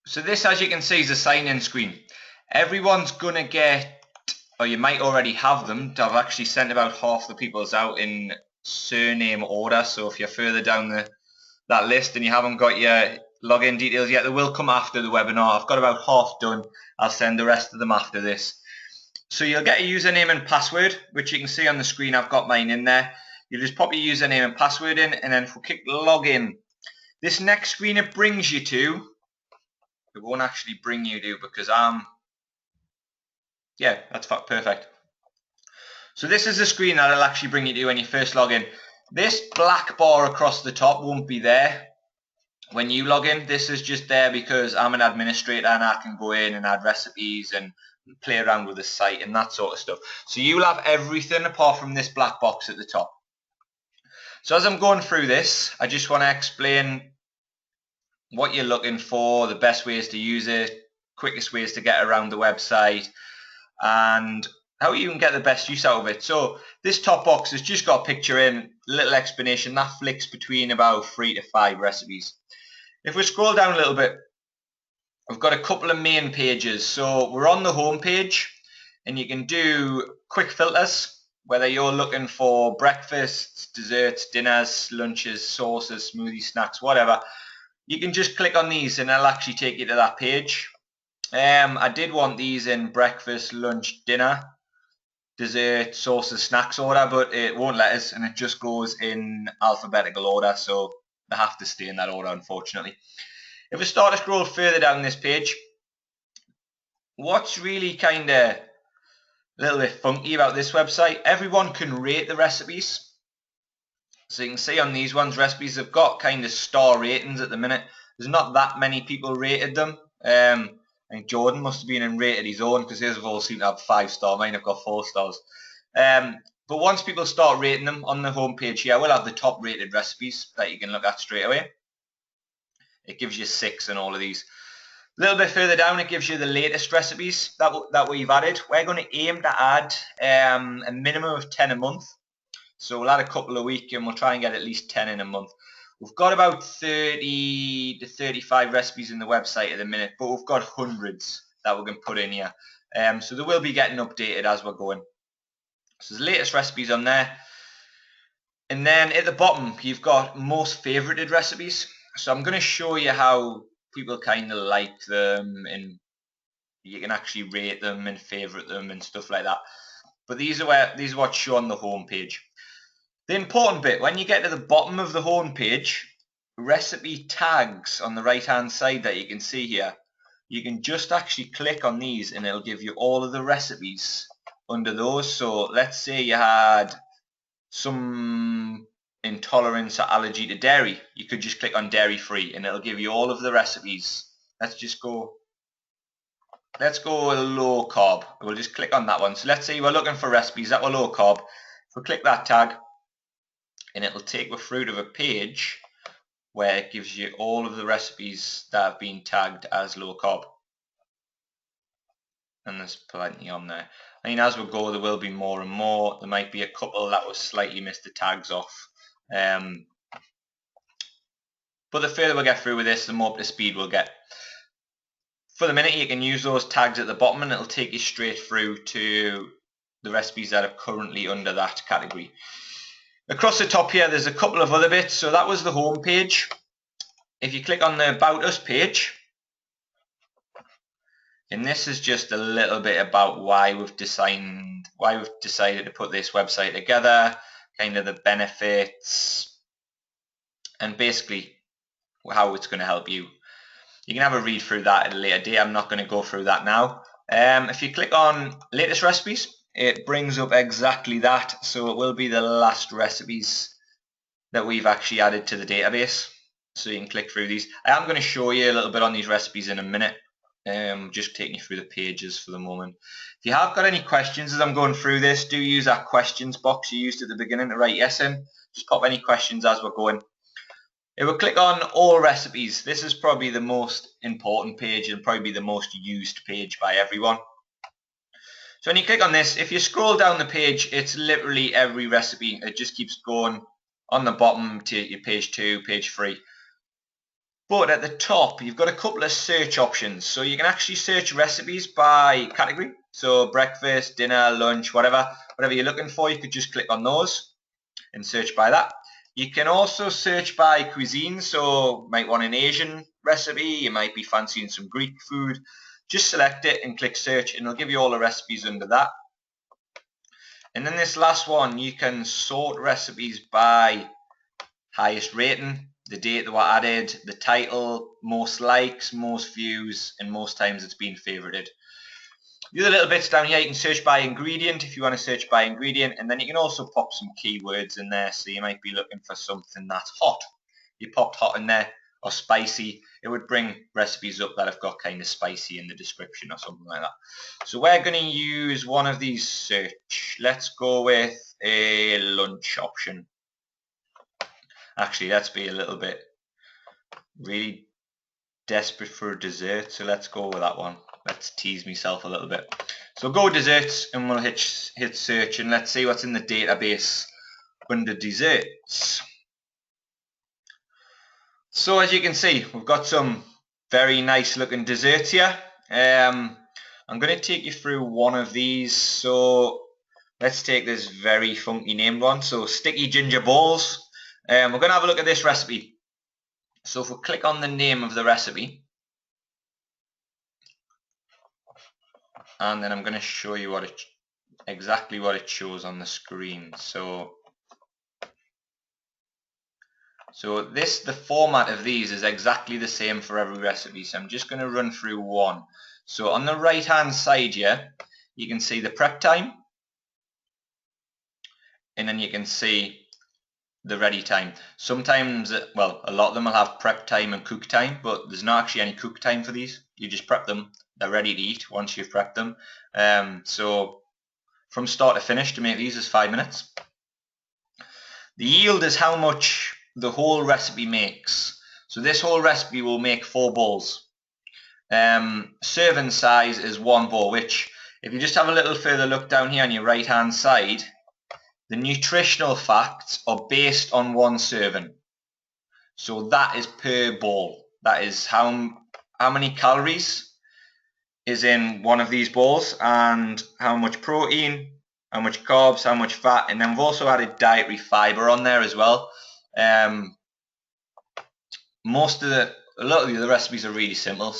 So this, as you can see, is a sign-in screen. Everyone's going to get, or you might already have them. I've actually sent about half the people's out in surname order. So if you're further down that list and you haven't got your login details yet, they will come after the webinar. I've got about half done. I'll send the rest of them after this. So you'll get a username and password, which you can see on the screen. I've got mine in there. You just pop your username and password in, and then if we click login, this next screen it brings you to, it won't actually bring you to because yeah, that's perfect. So this is the screen that it'll actually bring you to when you first log in. This black bar across the top won't be there when you log in. This is just there because I'm an administrator and I can go in and add recipes and play around with the site and that sort of stuff. So you'll have everything apart from this black box at the top. So as I'm going through this, I just want to explain what you're looking for, the best ways to use it, quickest ways to get around the website, and how you can get the best use out of it. So this top box has just got a picture in, a little explanation, that flicks between about 3 to 5 recipes. If we scroll down a little bit, we've got a couple of main pages. So we're on the home page, and you can do quick filters, whether you're looking for breakfasts, desserts, dinners, lunches, sauces, smoothies, snacks, whatever. You can just click on these and it'll actually take you to that page. I did want these in breakfast, lunch, dinner, dessert, sauces, snacks order, but it won't let us, and it just goes in alphabetical order, so they have to stay in that order, unfortunately. If we start to scroll further down this page, what's really kind of a little bit funky about this website, everyone can rate the recipes. So you can see on these ones, recipes have got kind of star ratings at the minute. There's not that many people rated them. I think Jordan must have been and rated his own because his have all seem to have 5-star. Mine have got 4 stars. But once people start rating them on the homepage here, we'll have the top rated recipes that you can look at straight away. It gives you 6 in all of these. A little bit further down, it gives you the latest recipes that we've added. We're going to aim to add a minimum of 10 a month. So we'll add a couple a week and we'll try and get at least 10 in a month. We've got about 30 to 35 recipes in the website at the minute, but we've got hundreds that we're going to put in here. So they will be getting updated as we're going. So there's latest recipes on there. And then at the bottom, you've got most favorited recipes. So I'm going to show you how people kind of like them, and you can actually rate them and favorite them and stuff like that. But these are what's shown on the home page. The important bit, when you get to the bottom of the home page, recipe tags on the right hand side that you can see here, you can just actually click on these and it'll give you all of the recipes under those. So let's say you had some intolerance or allergy to dairy, you could just click on dairy free and it'll give you all of the recipes. Let's go low carb. We'll just click on that one. So let's say we're looking for recipes that were low carb. If we click that tag, and it'll take us through to a page where it gives you all of the recipes that have been tagged as low carb. And there's plenty on there. I mean, as we go, there will be more and more. There might be a couple that will slightly miss the tags off. But the further we get through with this, the more up to speed we'll get. For the minute, you can use those tags at the bottom and it'll take you straight through to the recipes that are currently under that category. Across the top here, there's a couple of other bits. So that was the home page. If you click on the About Us page, and this is just a little bit about why we've decided to put this website together, kind of the benefits, and basically how it's going to help you. You can have a read through that at a later date. I'm not going to go through that now. If you click on latest recipes, it brings up exactly that. So it will be the last recipes that we've actually added to the database. So you can click through these. I am going to show you a little bit on these recipes in a minute. Just taking you through the pages for the moment. If you have got any questions as I'm going through this, do use that questions box you used at the beginning to write yes in. Just pop any questions as we're going. If we click on all recipes, this is probably the most important page and probably the most used page by everyone. So when you click on this, if you scroll down the page, it's literally every recipe. It just keeps going on the bottom to your page 2, page 3. But at the top, you've got a couple of search options. So you can actually search recipes by category. So breakfast, dinner, lunch, whatever you're looking for, you could just click on those and search by that. You can also search by cuisine. So you might want an Asian recipe, you might be fancying some Greek food. Just select it and click search and it'll give you all the recipes under that. And then this last one, you can sort recipes by highest rating, the date they were added, the title, most likes, most views, and most times it's been favorited. The other little bits down here, you can search by ingredient if you want to search by ingredient, and then you can also pop some keywords in there. So you might be looking for something that's hot. You popped hot in there, or spicy. It would bring recipes up that have got kind of spicy in the description or something like that. So we're going to use one of these search. Let's go with a lunch option. Actually, let's be a little bit really desperate for a dessert, so let's go with that one. Let's tease myself a little bit. So go desserts and we'll hit search and let's see what's in the database under desserts. So as you can see, we've got some very nice looking desserts here. I'm going to take you through one of these. So let's take this very funky named one. So sticky ginger balls. We're going to have a look at this recipe. So if we click on the name of the recipe, and then I'm going to show you exactly what it shows on the screen. So the format of these is exactly the same for every recipe. So I'm just going to run through one. So on the right hand side here, you can see the prep time, and then you can see the ready time. Sometimes, well, a lot of them will have prep time and cook time, but there's not actually any cook time for these. You just prep them, they're ready to eat once you've prepped them. So from start to finish to make these is 5 minutes. The yield is how much the whole recipe makes. So this whole recipe will make 4 bowls. Serving size is 1 bowl, which if you just have a little further look down here on your right hand side, the nutritional facts are based on 1 serving. So that is per bowl. That is how many calories is in one of these bowls and how much protein, how much carbs, how much fat, and then we've also added dietary fiber on there as well. A lot of the other recipes are really simple.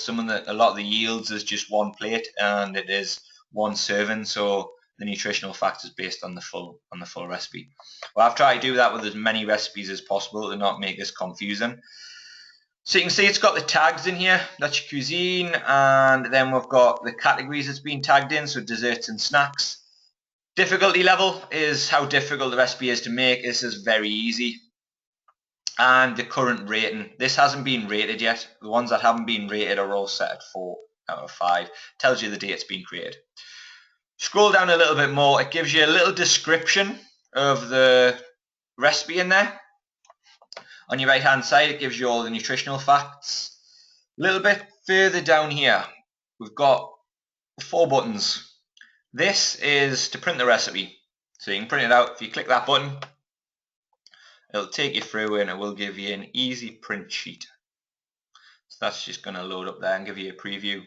A lot of the yields is just 1 plate and it is 1 serving. So the nutritional factor is based on the full recipe. Well, I've tried to do that with as many recipes as possible to not make this confusing. So you can see it's got the tags in here. That's your cuisine, and then we've got the categories it's been tagged in, so desserts and snacks. Difficulty level is how difficult the recipe is to make. This is very easy. And the current rating. This hasn't been rated yet. The ones that haven't been rated are all set at 4 out of 5. Tells you the date it's been created. Scroll down a little bit more. It gives you a little description of the recipe in there. On your right hand side, it gives you all the nutritional facts. A little bit further down here, we've got 4 buttons. This is to print the recipe. So you can print it out. If you click that button, it'll take you through and it will give you an easy print sheet. So that's just going to load up there and give you a preview.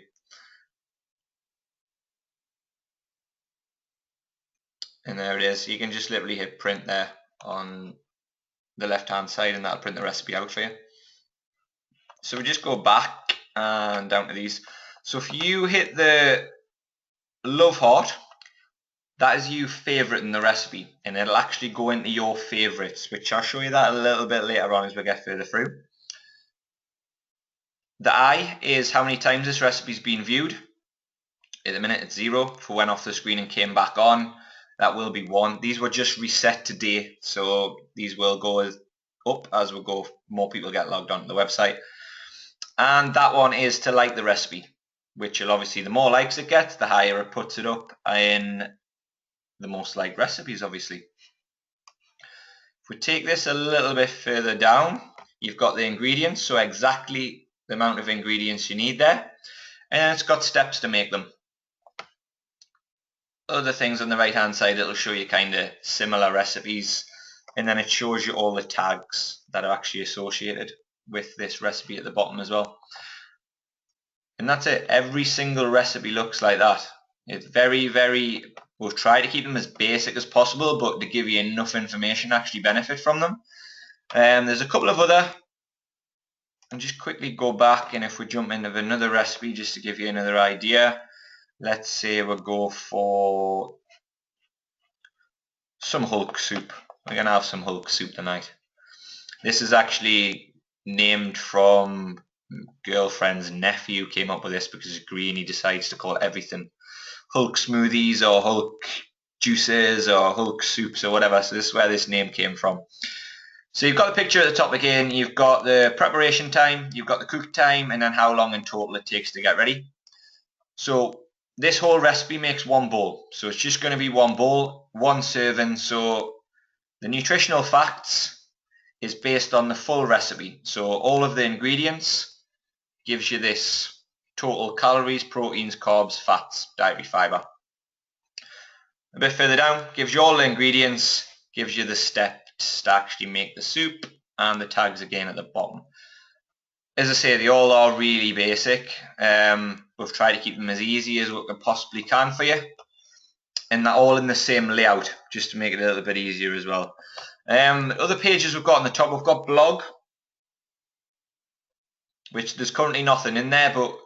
And there it is. You can just literally hit print there on the left hand side and that'll print the recipe out for you. So we just go back and down to these. So if you hit the love heart, that is you favoriting the recipe and it'll actually go into your favorites, which I'll show you that a little bit later on as we get further through. The I is how many times this recipe's been viewed. At the minute it's 0. If we went off the screen and came back on, that will be 1. These were just reset today, so these will go up as we go. More people get logged onto the website. And that one is to like the recipe, which will obviously, the more likes it gets, the higher it puts it up in the most liked recipes, obviously. If we take this a little bit further down, you've got the ingredients, so exactly the amount of ingredients you need there, and it's got steps to make them. Other things on the right hand side, it'll show you kind of similar recipes, and then it shows you all the tags that are actually associated with this recipe at the bottom as well. And that's it. Every single recipe looks like that. It's we'll try to keep them as basic as possible, but to give you enough information to actually benefit from them. There's a couple of other, and just quickly go back, and if we jump into another recipe just to give you another idea, let's say we'll go for some Hulk soup. We're going to have some Hulk soup tonight. This is actually named from girlfriend's nephew, came up with this because he's green. He decides to call everything Hulk smoothies or Hulk juices or Hulk soups or whatever. So this is where this name came from. So you've got the picture at the top again. You've got the preparation time, you've got the cook time, and then how long in total it takes to get ready. So this whole recipe makes one bowl. So it's just going to be one bowl, one serving. So the nutritional facts is based on the full recipe. So all of the ingredients gives you this total calories, proteins, carbs, fats, dietary fiber. A bit further down, gives you all the ingredients, gives you the steps to actually make the soup, and the tags again at the bottom. As I say, they all are really basic. We've tried to keep them as easy as we possibly can for you, and they're all in the same layout just to make it a little bit easier as well. Other pages we've got on the top, we've got blog, which there's currently nothing in there, but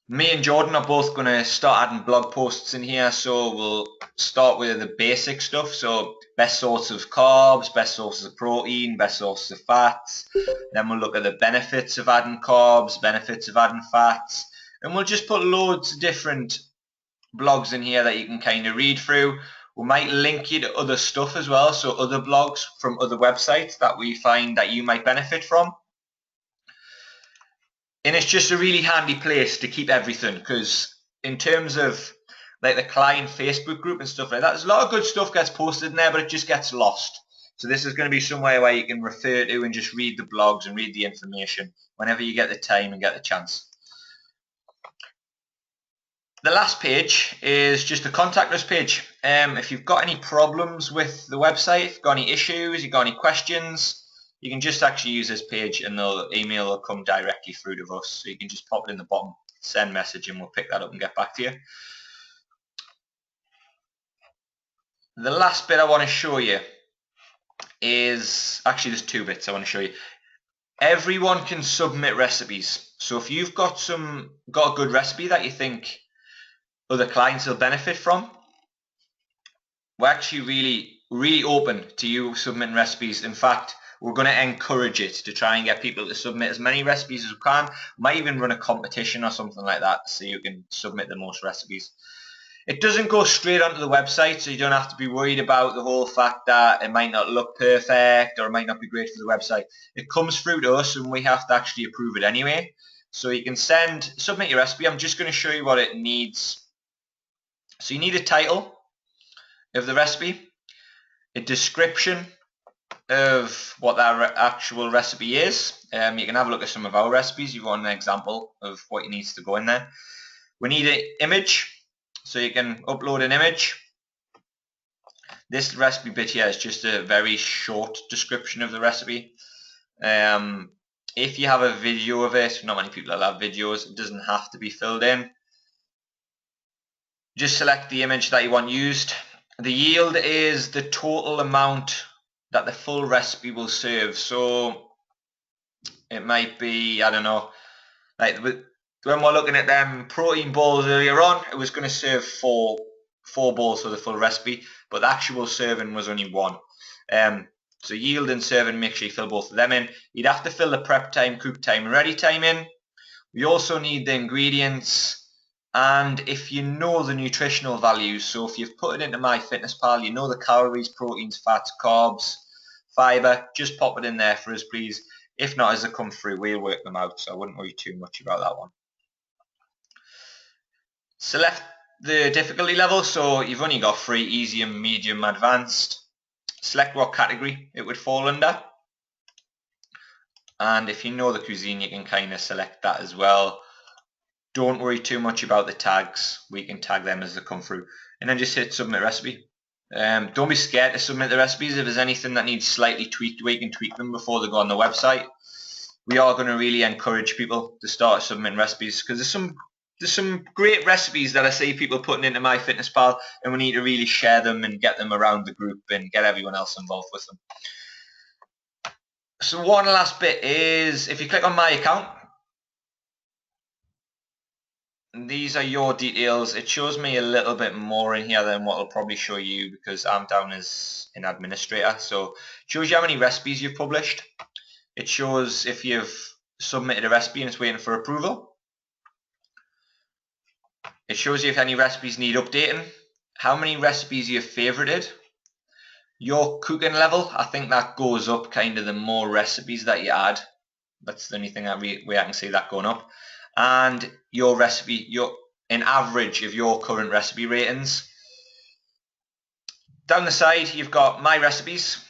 me and Jordan are both going to start adding blog posts in here. So we'll start with the basic stuff. So best source of carbs, best sources of protein, best sources of fats. Then we'll look at the benefits of adding carbs, benefits of adding fats. And we'll just put loads of different blogs in here that you can kind of read through. We might link you to other stuff as well. So other blogs from other websites that we find that you might benefit from. And it's just a really handy place to keep everything, because in terms of like the client Facebook group and stuff like that, there's a lot of good stuff gets posted in there, but it just gets lost. So this is going to be somewhere where you can refer to and just read the blogs and read the information whenever you get the time and get the chance. The last page is just a contact us page. If you've got any problems with the website, if you've got any issues, you've got any questions, you can just actually use this page and the email will come directly through to us. So you can just pop it in the bottom, send message, and we'll pick that up and get back to you. The last bit I want to show you is, actually there's two bits I want to show you. Everyone can submit recipes. So if you've got a good recipe that you think other clients will benefit from, we're actually really open to you submitting recipes. In fact, we're going to encourage it to try and get people to submit as many recipes as we can. Might even run a competition or something like that so you can submit the most recipes. It doesn't go straight onto the website, so you don't have to be worried about the whole fact that it might not look perfect or it might not be great for the website. It comes through to us and we have to actually approve it anyway. So you can submit your recipe. I'm just going to show you what it needs. So you need a title of the recipe, a description of what that actual recipe is. You can have a look at some of our recipes. You've got an example of what needs to go in there. We need an image, so you can upload an image. This recipe bit here is just a very short description of the recipe. If you have a video of it, not many people have videos, it doesn't have to be filled in. Just select the image that you want used. The yield is the total amount that the full recipe will serve. So it might be, I don't know, like when we're looking at them protein bowls earlier on, it was going to serve four bowls for the full recipe, but the actual serving was only one. So yield and serving, make sure you fill both of them in. You'd have to fill the prep time, cook time, and ready time in. We also need the ingredients, and if you know the nutritional values, so if you've put it into MyFitnessPal, you know the calories, proteins, fats, carbs, fiber, just pop it in there for us, please. If not, as they come through, we'll work them out, so I wouldn't worry too much about that one. Select the difficulty level, so you've only got 3, easy, medium, advanced. Select what category it would fall under. And if you know the cuisine, you can kind of select that as well. Don't worry too much about the tags. We can tag them as they come through. And then just hit submit recipe. Don't be scared to submit the recipes. If there's anything that needs slightly tweaked, we can tweak them before they go on the website. we are going to really encourage people to start submitting recipes, because there's some great recipes that I see people putting into MyFitnessPal, and we need to really share them and get them around the group and get everyone else involved with them. So one last bit is, if you click on my account, these are your details. It shows me a little bit more in here than what it'll probably show you, because I'm down as an administrator. So it shows you how many recipes you've published. It shows if you've submitted a recipe and it's waiting for approval. It shows you if any recipes need updating, how many recipes you've favorited, your cooking level. I think that goes up kind of the more recipes that you add. That's the only thing that I can see that going up. And your recipe, an average of your current recipe ratings. Down the side, you've got my recipes.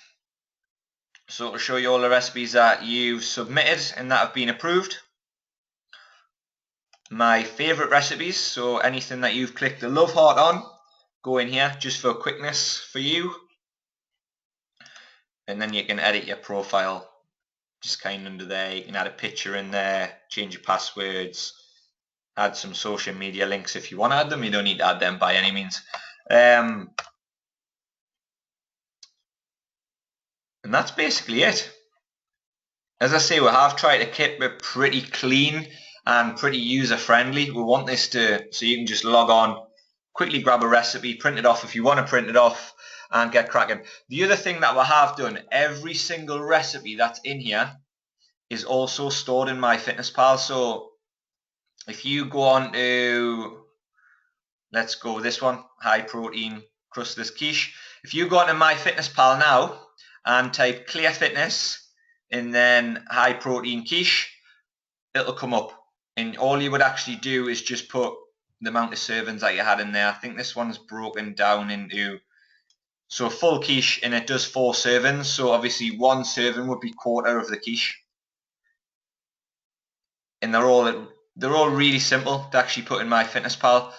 So it'll show you all the recipes that you've submitted and that have been approved. My favorite recipes, so anything that you've clicked the love heart on, go in here just for quickness for you. And then you can edit your profile just kind of under there. You can add a picture in there, change your passwords, add some social media links if you want to add them. You don't need to add them by any means. And that's basically it. As I say, we have tried to keep it pretty clean and pretty user friendly. We want this so you can just log on, quickly grab a recipe, print it off if you want to print it off, and get cracking. The other thing that we have done, every single recipe that's in here is also stored in MyFitnessPal. So if you go on to, let's go with this one, high protein crustless quiche. If you go on to MyFitnessPal now and type Clear Fitness and then high protein quiche, it'll come up. And all you would actually do is just put the amount of servings that you had in there. I think this one's broken down into, so a full quiche, and it does 4 servings. So obviously 1 serving would be quarter of the quiche. And they're all really simple to actually put in MyFitnessPal.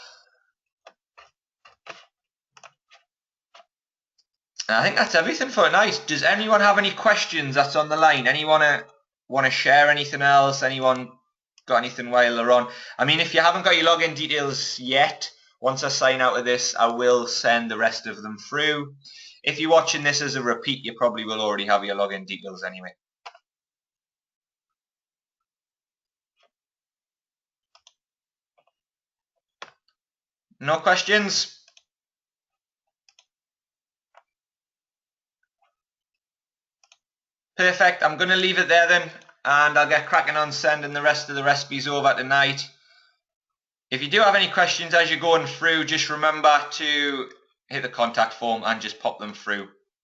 And I think that's everything for tonight. Does anyone have any questions that's on the line? Anyone want to share anything else? Anyone got anything while they're on? I mean, if you haven't got your login details yet, once I sign out of this, I will send the rest of them through. If you're watching this as a repeat, you probably will already have your login details anyway. No questions? Perfect. I'm going to leave it there then, and I'll get cracking on sending the rest of the recipes over tonight. If you do have any questions as you're going through, just remember to hit the contact form and just pop them through.